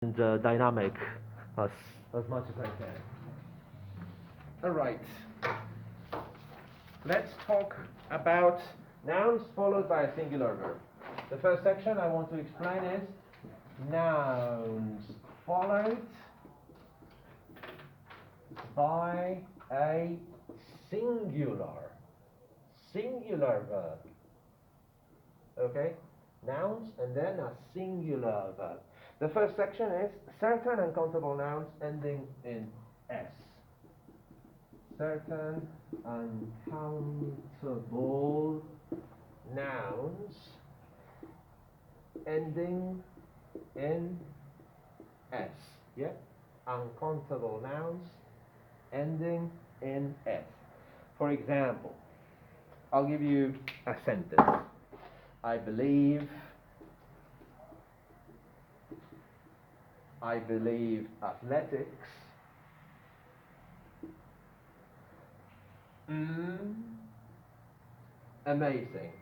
and dynamic as, as much as I can. All right. Let's talk about nouns followed by a singular verb. The first section I want to explain is nouns followed by a singular verb. Okay? Nouns and then a singular verb. The first section is certain uncountable nouns ending in S. Certain uncountable nouns ending in S. Yeah? Uncountable nouns ending in S. For example, I'll give you a sentence. I believe athletics amazing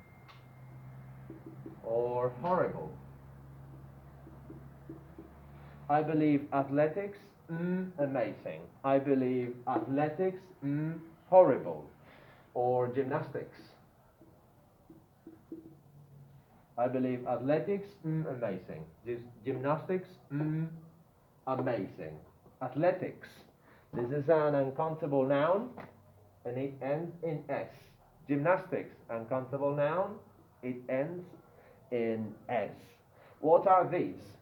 or horrible. I believe athletics amazing. I believe athletics horrible. Or gymnastics. I believe athletics amazing. Gymnastics amazing. Athletics. This is an uncountable noun and it ends in S. Gymnastics, uncountable noun, it ends in S. What are these?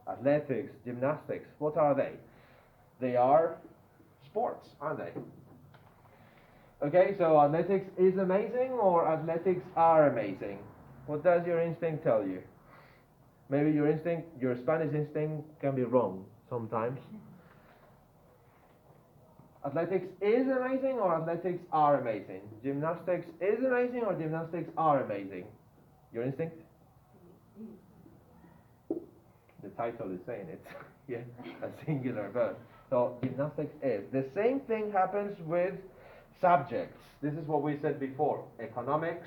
Athletics, gymnastics, what are they? They are sports, aren't they? Okay, so athletics is amazing or athletics are amazing? What does your instinct tell you? Maybe your Spanish instinct can be wrong sometimes. Athletics is amazing or athletics are amazing? Gymnastics is amazing or gymnastics are amazing? Your instinct? The title is saying it. Yeah, a singular verb. So gymnastics is. The same thing happens with subjects. This is what we said before. Economics,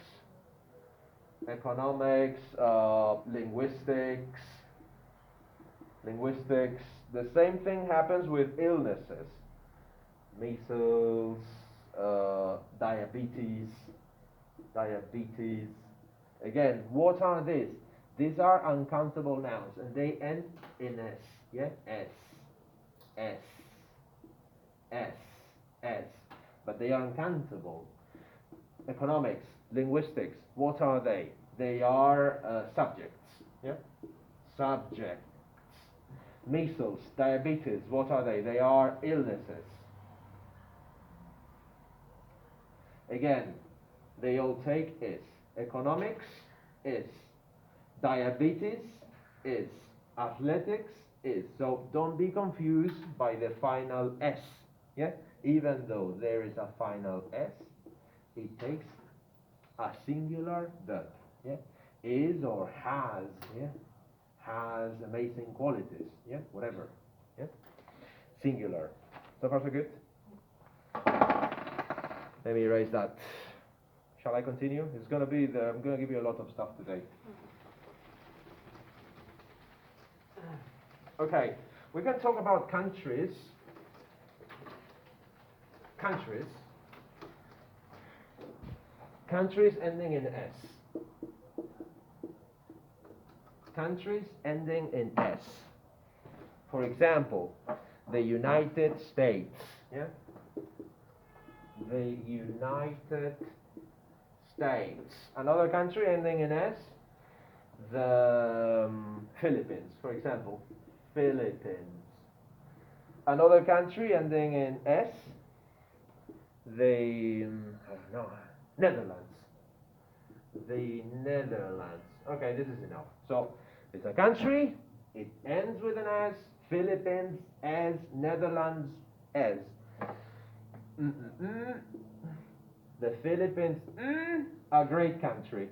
linguistics. The same thing happens with illnesses. Measles, diabetes. Again, what are these? These are uncountable nouns and they end in S. Yeah? S. But they are uncountable. Economics, linguistics, what are they? They are subjects. Yeah? Subjects. Measles, diabetes, what are they? They are illnesses. Again, they all take is. Economics is. Diabetes is. Athletics is. So don't be confused by the final S. Yeah? Even though there is a final S, it takes a singular verb. Yeah? Is or has. Yeah? Has amazing qualities. Yeah? Whatever. Yeah? Singular. So far so good? Let me erase that. Shall I continue? I'm gonna give you a lot of stuff today. Okay, we can talk about countries. Countries ending in S. Countries ending in S. For example, the United States. Yeah? The United States. Another country ending in S. The Philippines, for example. Philippines. Another country ending in S. The Netherlands. The Netherlands. Okay, this is enough. So it's a country. It ends with an S. Philippines S. Netherlands S. The Philippines, a great country.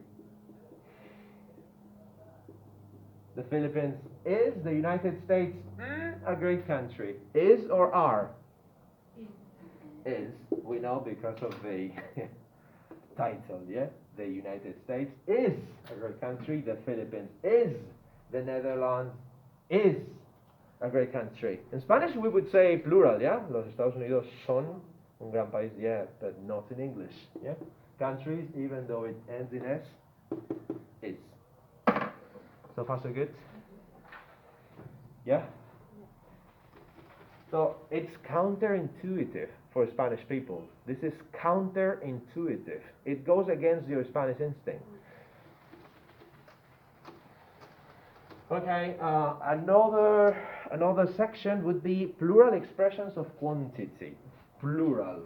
The Philippines is. The United States, a great country. Is or are? Is. We know because of the title, yeah? The United States is a great country. The Philippines is. The Netherlands is A great country. In Spanish we would say plural, yeah? Los Estados Unidos son un gran país, yeah, but not in English, yeah? Countries, even though it ends in S, is. So far so good? Yeah? So it's counterintuitive for Spanish people. This is counterintuitive. It goes against your Spanish instinct. Okay, another section would be plural expressions of quantity. Plural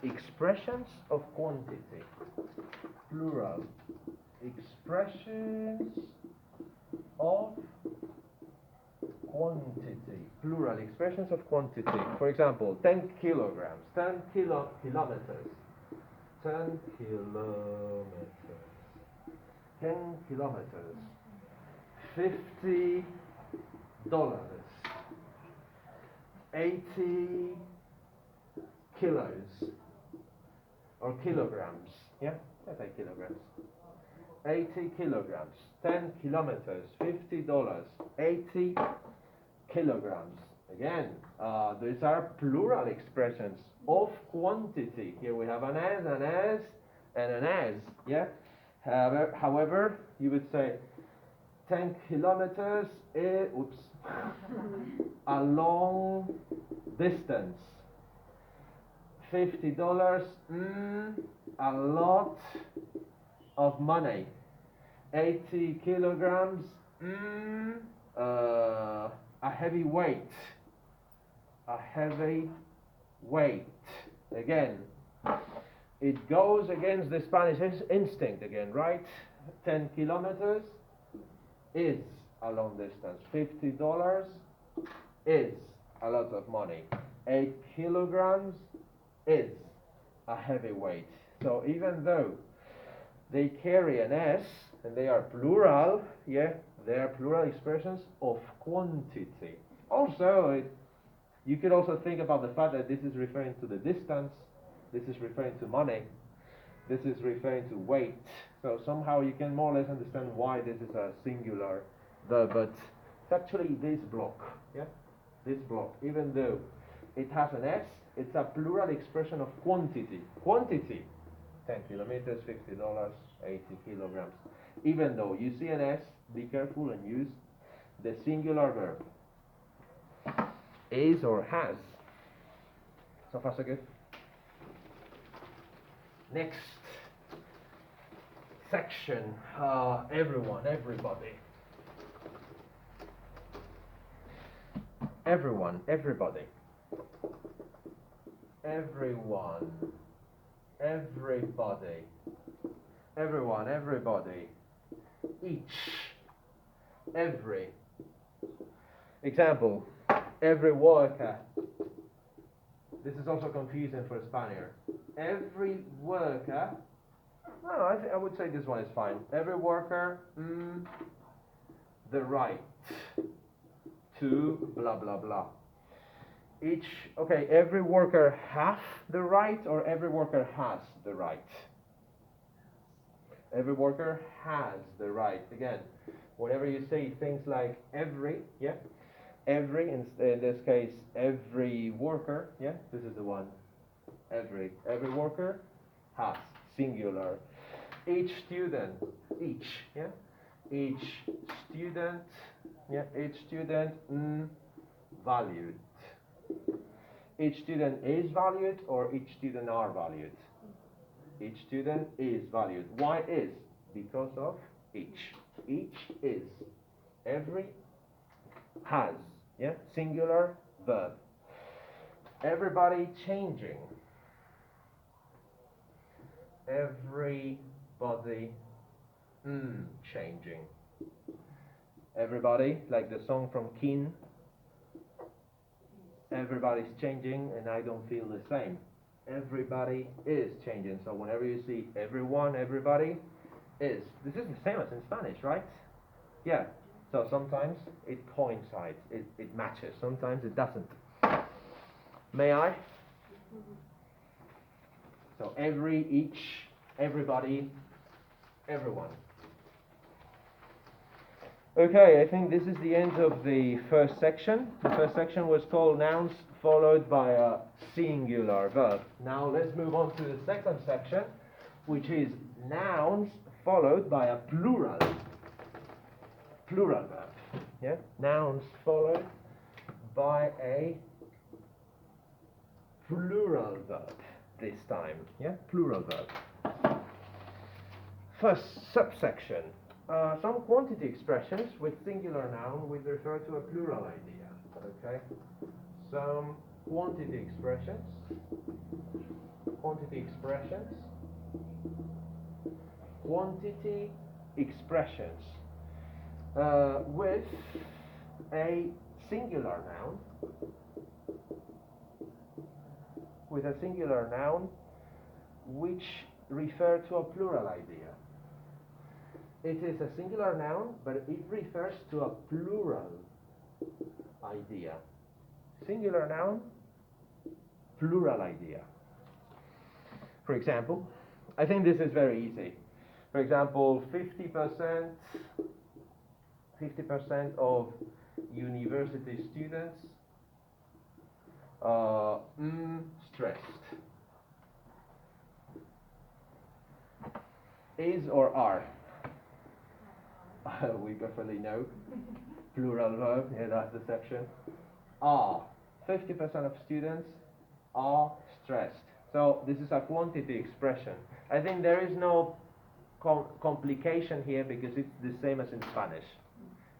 expressions of quantity. Plural expressions of quantity. Plural expressions of quantity. For example, 10 kilograms, 10 kilometers, 10 kilometers, 10 kilometers, $50, 80 kilos, or kilograms, yeah? Let's say kilograms. 80 kilograms, 10 kilometers, $50, 80 kilograms. Again, these are plural expressions of quantity. Here we have an S, an S, and an S, yeah? However, you would say 10 kilometers is, a long distance. $50, a lot of money. 80 kilograms, a heavy weight. A heavy weight. Again, it goes against the Spanish instinct again, right? 10 kilometers is a long distance. $50 is a lot of money. 8 kilograms is a heavy weight. So even though they carry an S and they are plural, yeah, they are plural expressions of quantity. Also, you could also think about the fact that this is referring to the distance, this is referring to money, this is referring to weight. So somehow you can more or less understand why this is a singular verb, but it's actually this block, yeah? This block, even though it has an S, it's a plural expression of quantity. Quantity, 10 kilometers, $50, 80 kilograms. Even though you see an S, be careful and use the singular verb. Is or has. So far so good? Next section, everyone, everybody. Everyone, everybody. Everyone, everybody. Everyone, everybody. Each, every. Example, every worker. This is also confusing for a Spaniard. Every worker. No, I would say this one is fine. Every worker, the right to blah blah blah. Each, okay, every worker has the right, or every worker has the right? Every worker has the right. Again, whenever you say things like every, yeah, every, in this case, every worker, yeah, this is the one. Every worker has, singular. Each student, each, yeah, each student, yeah, each student, valued. Each student is valued, or each student are valued? Each student is valued. Why is? Because of each. Each is. Every has, yeah, singular verb. Everybody changing. Everybody changing. Everybody, like the song from Keen. Everybody's changing and I don't feel the same. Everybody is changing. So whenever you see everyone, everybody is. This is the same as in Spanish, right? Yeah. So sometimes it coincides, it matches. Sometimes it doesn't. May I? So every, each, everybody, everyone. Okay, I think this is the end of the first section. The first section was called nouns followed by a singular verb. Now let's move on to the second section, which is nouns followed by a plural verb. Yeah, nouns followed by a plural verb this time. Yeah, plural verb. First subsection. Some quantity expressions with singular noun will refer to a plural idea. Okay. Some quantity expressions. Quantity expressions. Quantity expressions with a singular noun. With a singular noun which refer to a plural idea. It is a singular noun, but it refers to a plural idea. Singular noun, plural idea. For example, I think this is very easy. For example, 50% of university students are stressed. Is or are? We preferably know. Plural verb, yeah, that's the section. Are. 50% of students are stressed. So this is a quantity expression. I think there is no complication here because it's the same as in Spanish.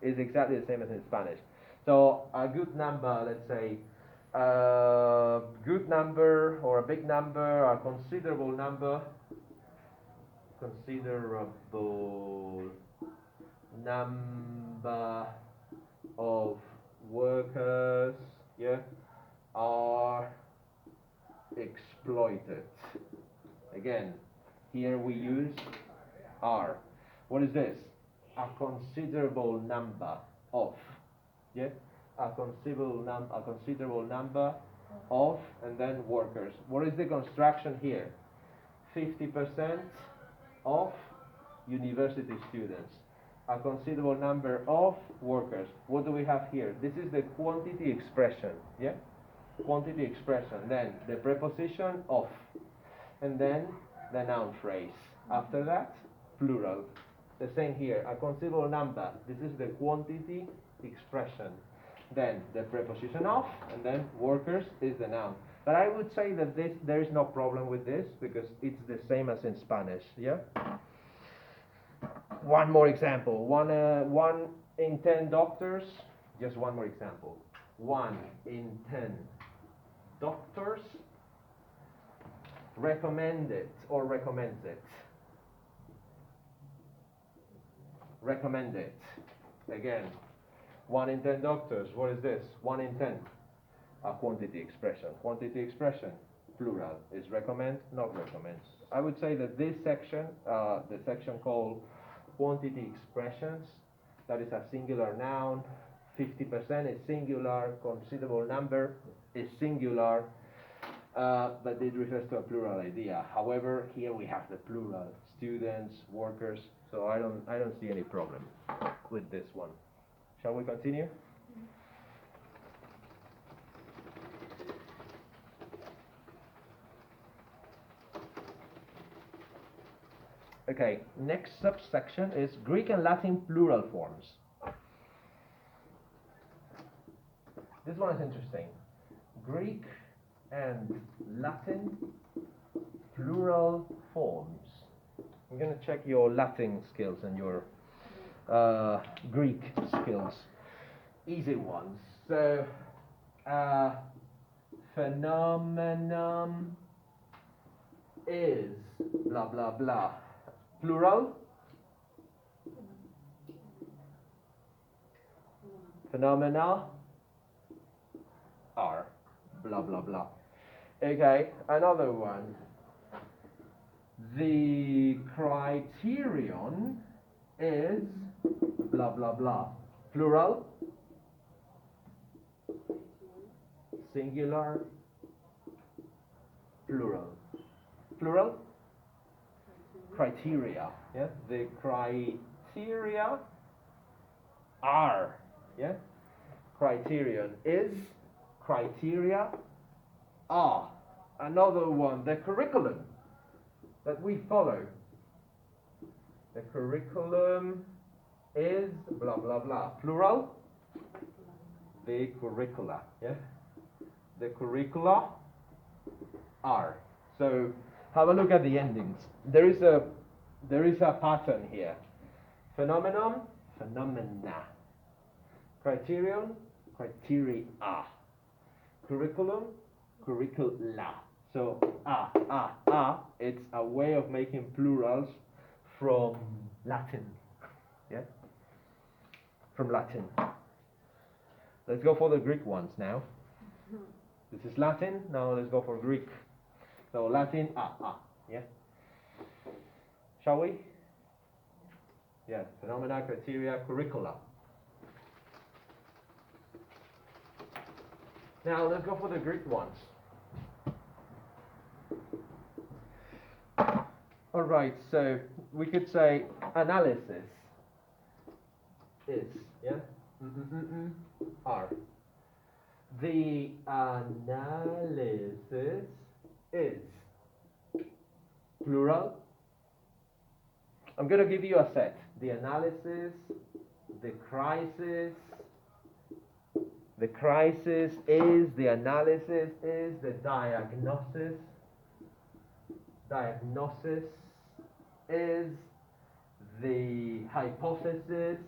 It's exactly the same as in Spanish. So a good number, let's say, a good number or a big number, a considerable number, number of workers, yeah, are exploited. Again, here we use are. What is this? A considerable number of, yeah, a considerable number of, and then workers. What is the construction here? 50% of university students. A considerable number of workers. What do we have here? This is the quantity expression, yeah? Quantity expression. Then the preposition of. And then the noun phrase. After that, plural. The same here. A considerable number. This is the quantity expression. Then the preposition of, and then workers is the noun. But I would say that there is no problem with this because it's the same as in Spanish, yeah? One more example. One in 10 doctors. Just one more example. 1 in 10 doctors recommend it or recommends it. Recommend it. Again, 1 in 10 doctors. What is this? 1 in 10. A quantity expression. Quantity expression, plural, is recommend, not recommends. I would say that this section, the section called quantity expressions, that is a singular noun, 50% is singular, considerable number is singular, but it refers to a plural idea. However, here we have the plural, students, workers, so I don't see any problem with this one. Shall we continue? Okay, next subsection is Greek and Latin plural forms. This one is interesting. Greek and Latin plural forms. I'm going to check your Latin skills and your Greek skills. Easy ones. So, phenomenon is blah blah blah. Plural? Phenomena are blah blah blah. Okay, another one. The criterion is blah blah blah. Plural? Singular? Plural? Plural? Criteria. Yeah? The criteria are. Yeah? Criterion is, criteria are. Another one, the curriculum that we follow. The curriculum is blah blah blah. Plural, the curricula. Yeah? The curricula are. So have a look at the endings. There is a pattern here. Phenomenon, phenomena. Criterion, criteria. Curriculum, curricula. So it's a way of making plurals from Latin. Yeah? From Latin. Let's go for the Greek ones now. This is Latin, now let's go for Greek. So Latin, yeah? Shall we? Yeah, phenomena, criteria, curricula. Now let's go for the Greek ones. Alright, so we could say analysis is, yeah? Are. The analysis is plural. I'm going to give you a set. The analysis, the crisis is, the analysis is, the diagnosis is, the hypothesis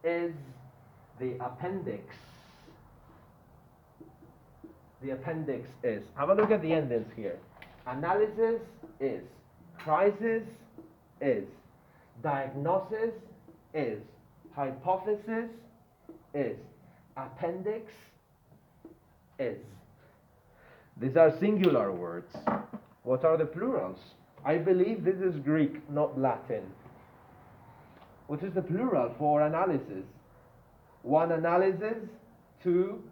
is, the appendix is. Have a look at the endings here. Analysis is, crisis is, diagnosis is, hypothesis is, appendix is. These are singular words. What are the plurals? I believe this is Greek, not Latin. What is the plural for analysis? One analysis, two.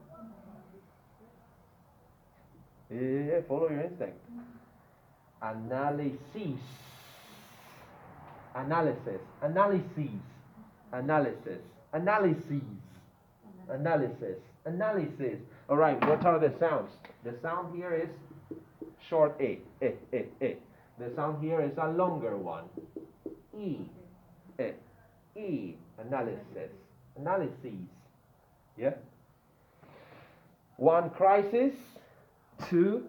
Yeah, follow your instinct. Analysis. Analysis. Analyses. Analysis. Analyses. Analysis. Analysis. All right, what are the sounds? The sound here is short A. The sound here is a longer one. E. E. Analysis. Analyses. Yeah? One crisis. Two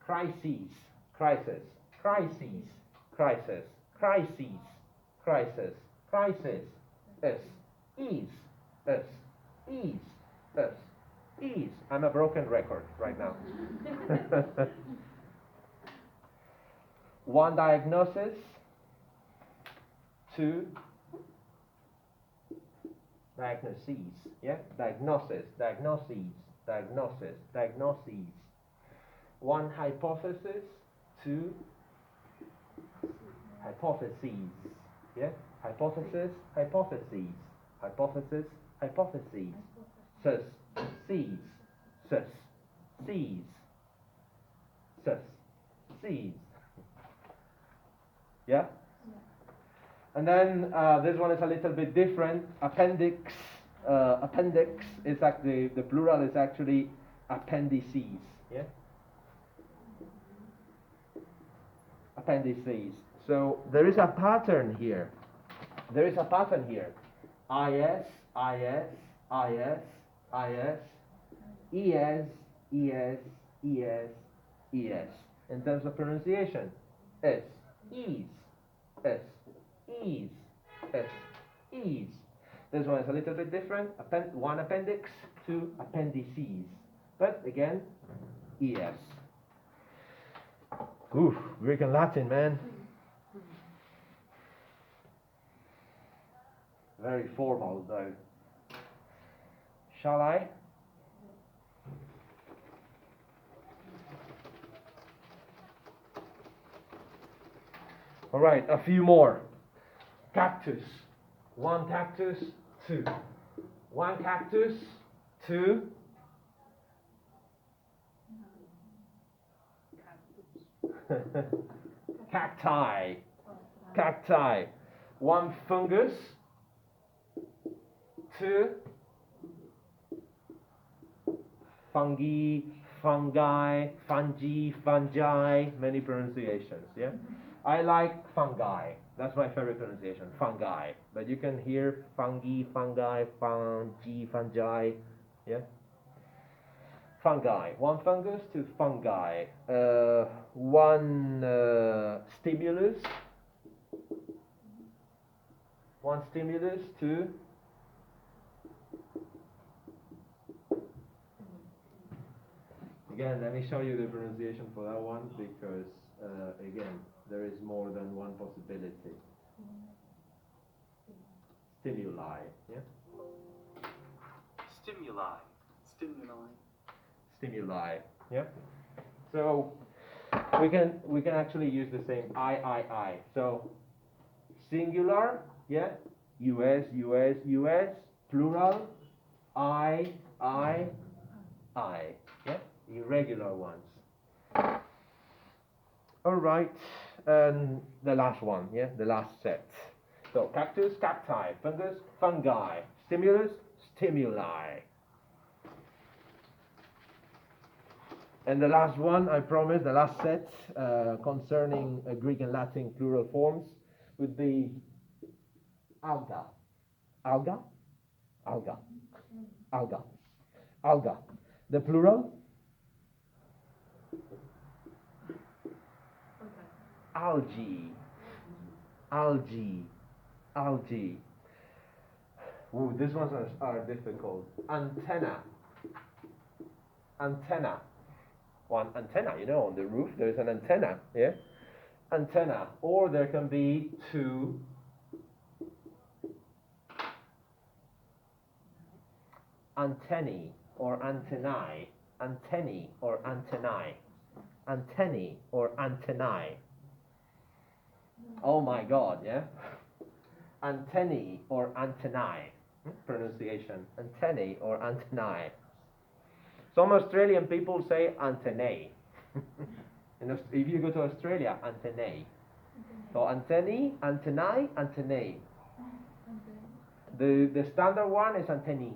crises. Crisis. Crises. Crisis. Crises. Crisis. Crisis. S. Ease. S. Ease. S. Ease. I'm a broken record right now. One diagnosis. Two diagnoses. Yeah? Diagnosis. Diagnoses. Diagnosis. Diagnoses. One hypothesis. Two hypotheses. Yeah? Hypothesis. Hypotheses. Hypothesis. Hypotheses. Sus. Sees. Sus. Sees. Sus. Sees. Yeah? And then this one is a little bit different. Appendix. Appendix is actually, the plural is actually appendices. Yeah? Appendices. So there is a pattern here. There is a pattern here. IS, IS, IS, IS, ES, ES, ES, ES. In terms of pronunciation, S, Ease, S, Ease, S, Ease. This one is a little bit different. One appendix, two appendices. But again, ES. Ooh, Greek and Latin, man. Very formal, though. Shall I? All right, a few more. Cactus. One cactus, two. One cactus, two. Cacti. Cacti. One fungus. Two fungi, fungi, fungi, fungi, many pronunciations, yeah? I like fungi. That's my favorite pronunciation, fungi. But you can hear fungi, fungi, fungi, fungi, yeah? Fungi. One fungus, two fungi. One stimulus. One stimulus, two. Again, let me show you the pronunciation for that one because, again, there is more than one possibility. Stimuli, yeah? Stimuli. Stimuli. Stimuli, yeah? So we can actually use the same I. So singular, yeah? US, US, US, plural, I, yeah? Irregular ones. All right, and the last one, yeah? The last set. So cactus, cacti, fungus, fungi, stimulus, stimuli. And the last one, I promise, the last set concerning Greek and Latin plural forms would be alga. Alga? Alga. Alga. Alga. The plural? Algae. Algae. Algae. Ooh, these ones are difficult. Antenna. Antenna. One antenna, you know, on the roof there is an antenna, yeah? Antenna. Or there can be two antennae or antennae. Antennae or antennae. Antennae or antennae. Oh my god, yeah? Antennae or antennae. Pronunciation. Antennae or antennae. Some Australian people say antennae. If you go to Australia, antennae. So antennae, antennae, antennae. The standard one is antennae.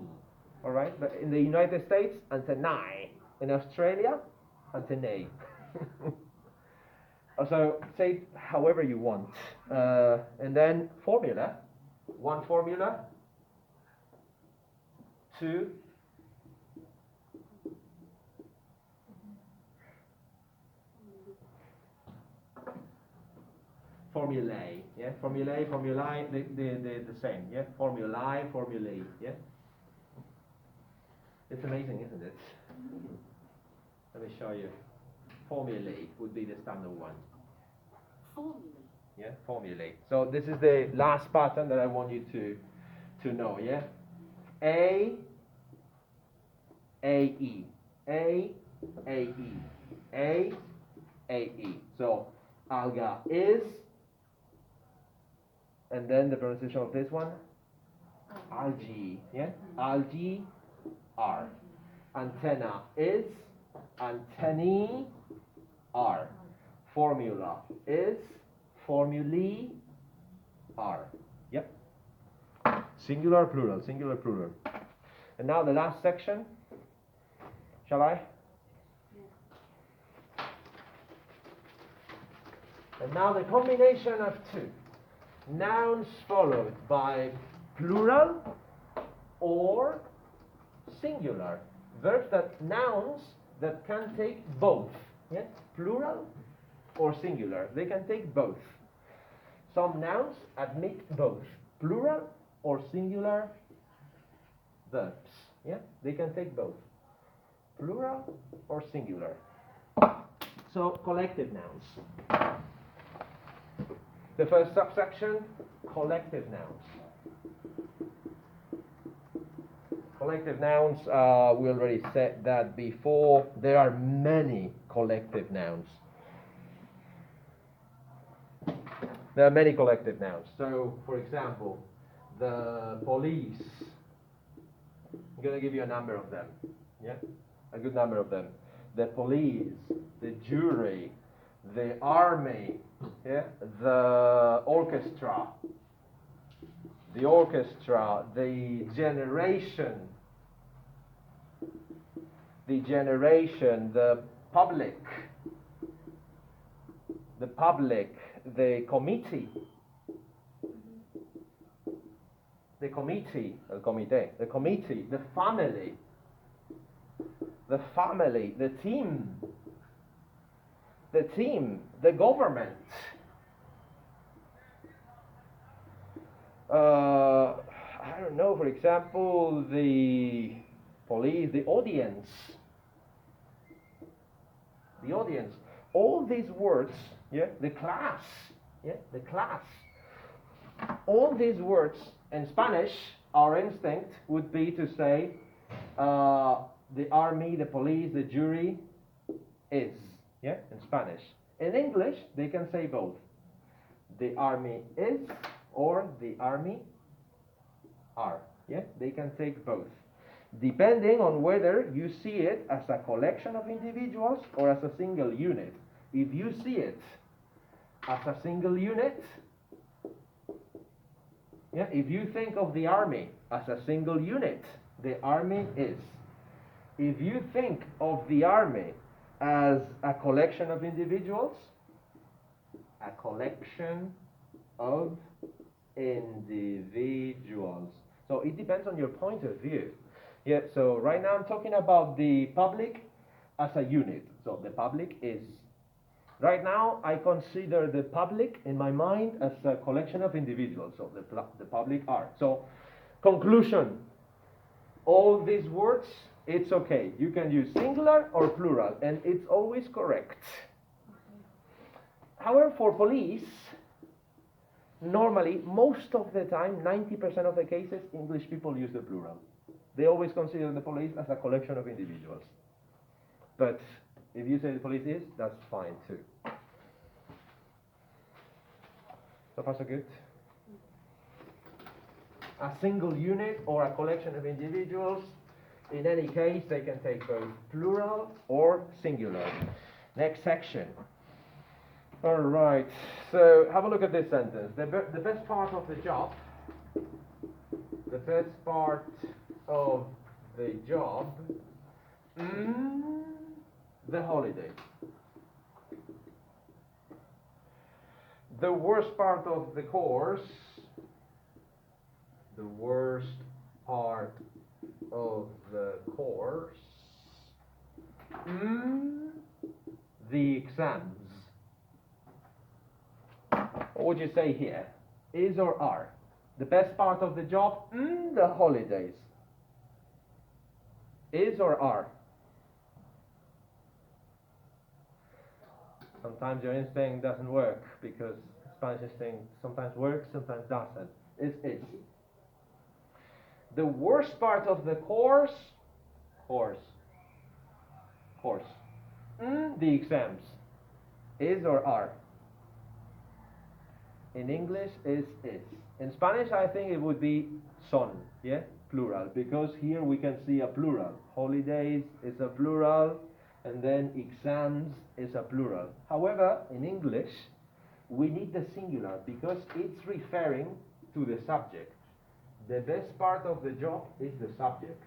All right, but in the United States, antennae. In Australia, antennae. So say it however you want. And then formula. One formula. Two. Formulae, yeah, formulae, the same, yeah, formulae, formulae, yeah. It's amazing, isn't it? Let me show you. Formulae would be the standard one. Formulae. Yeah, formulae. So this is the last pattern that I want you to know, yeah. A E, A E, A E. So alga is. And then the pronunciation of this one, algae, yeah? Algae are. Antenna is, antennae are. Formula is, formulae are. Yep. Singular, plural, singular, plural. And now the last section. Shall I? And now the combination of two. Nouns followed by plural or singular. Nouns that can take both. Yeah? Plural or singular. They can take both. Some nouns admit both plural or singular verbs. Yeah? They can take both. Plural or singular. So collective nouns. The first subsection, collective nouns. Collective nouns, we already said that before. There are many collective nouns. There are many collective nouns. So, for example, the police. I'm going to give you a number of them. Yeah? A good number of them. The police, the jury, the army, yeah, the orchestra, the generation, the public, the committee, the family, the team, the government. I don't know, for example, the police, the audience. All these words, yeah, the class. All these words in Spanish, our instinct would be to say the army, the police, the jury is, yeah, in Spanish. In English, they can say both. The army is or the army are, yeah, they can take both, depending on whether you see it as a collection of individuals or as a single unit. If you see it as a single unit, yeah, if you think of the army as a single unit, the army is. If you think of the army as a collection of individuals, a collection of individuals. So it depends on your point of view. Yeah, so right now I'm talking about the public as a unit. So the public is. Right now I consider the public in my mind as a collection of individuals. So the public are. So conclusion, all these words, it's okay. You can use singular or plural and it's always correct. However, for police, normally, most of the time, 90% of the cases, English people use the plural. They always consider the police as a collection of individuals. But if you say the police is, that's fine too. So far so good? A single unit or a collection of individuals, in any case, they can take both plural or singular. Next section. All right, so have a look at this sentence. The best part of the job, the holiday. The worst part of the course, the exams. What would you say here? Is or are? The best part of the job? The holidays. Is or are? Sometimes your instinct doesn't work because Spanish instinct sometimes works, sometimes doesn't. Is. The worst part of the course? The exams. Is or are? In English is. In Spanish I think it would be son, yeah? Plural, because here we can see a plural. Holidays is a plural, and then exams is a plural. However, in English, we need the singular because it's referring to the subject. The best part of the job is the subject.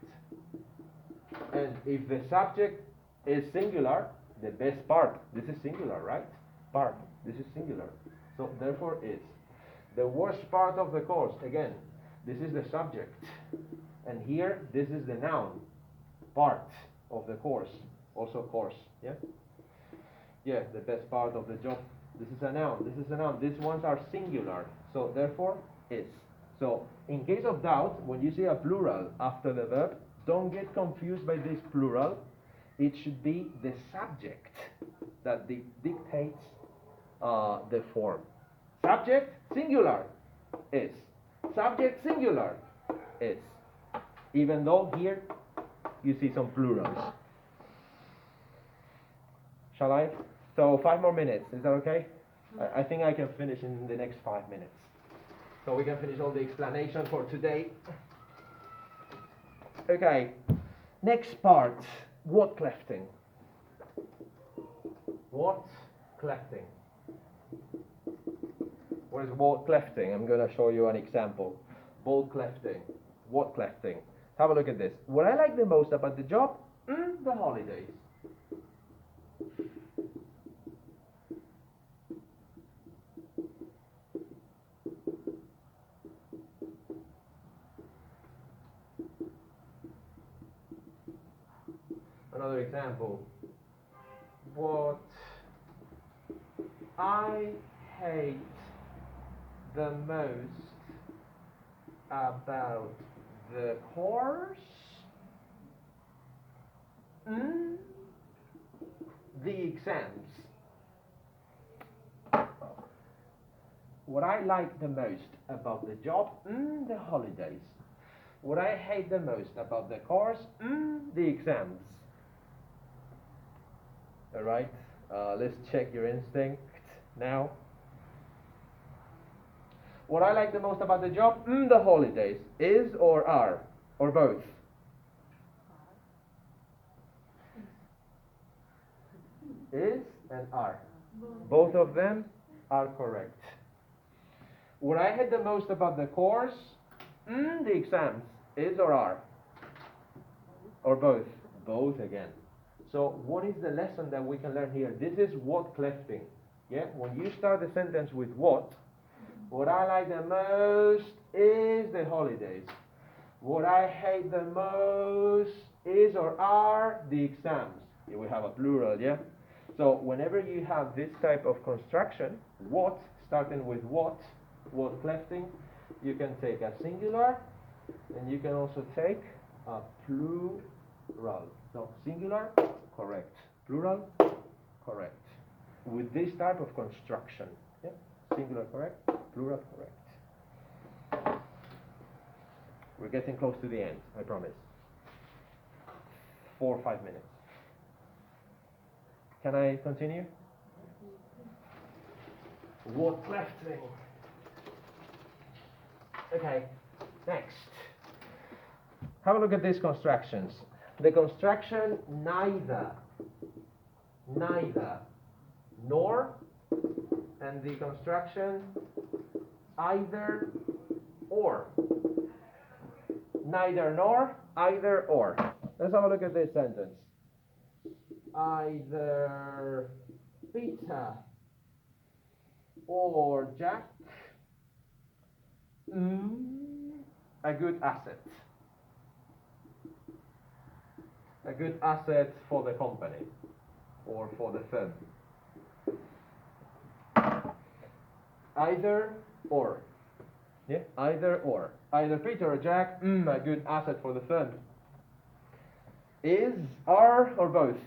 And if the subject is singular, the best part, this is singular, right? Part, this is singular. So therefore is. The worst part of the course, again, this is the subject. And here, this is the noun, part of the course, also course, yeah? Yeah, the best part of the job, this is a noun, these ones are singular, so therefore is. So, in case of doubt, when you see a plural after the verb, don't get confused by this plural, it should be the subject that dictates the form. Subject, singular, is. Subject, singular, is. Even though here you see some plurals. Shall I? So 5 more minutes, is that okay? I think I can finish in the next 5 minutes. So we can finish all the explanation for today. Okay, next part, word clefting. What clefting. What is word clefting? I'm going to show you an example. Word clefting. Word clefting. Have a look at this. What I like the most about the job? The holidays. Another example. What I hate the most about the course? The exams. What I like the most about the job? The holidays. What I hate the most about the course? The exams. Alright, let's check your instinct now. What I like the most about the job? The holidays. Is or are? Or both? Is and are. Both of them are correct. What I hate the most about the course? The exams. Is or are? Or both? Both again. So what is the lesson that we can learn here? This is what clefting. Yeah? When you start the sentence with what I like the most is the holidays. What I hate the most is or are the exams. Here we have a plural, yeah? So whenever you have this type of construction, what, starting with what clefting, you can take a singular and you can also take a plural. So singular, correct. Plural, correct. With this type of construction. Yeah? Singular, correct. Plural, correct. We're getting close to the end, I promise. 4 or 5 minutes. Can I continue? Word clefting. Okay, next. Have a look at these constructions. The construction neither, nor, and the construction either, or. Neither nor, either or. Let's have a look at this sentence. Either Peter or Jack, a good asset. A good asset for the company or for the firm. Either or. Yeah, either or. Either Peter or Jack, a good asset for the firm. Is, are, or both?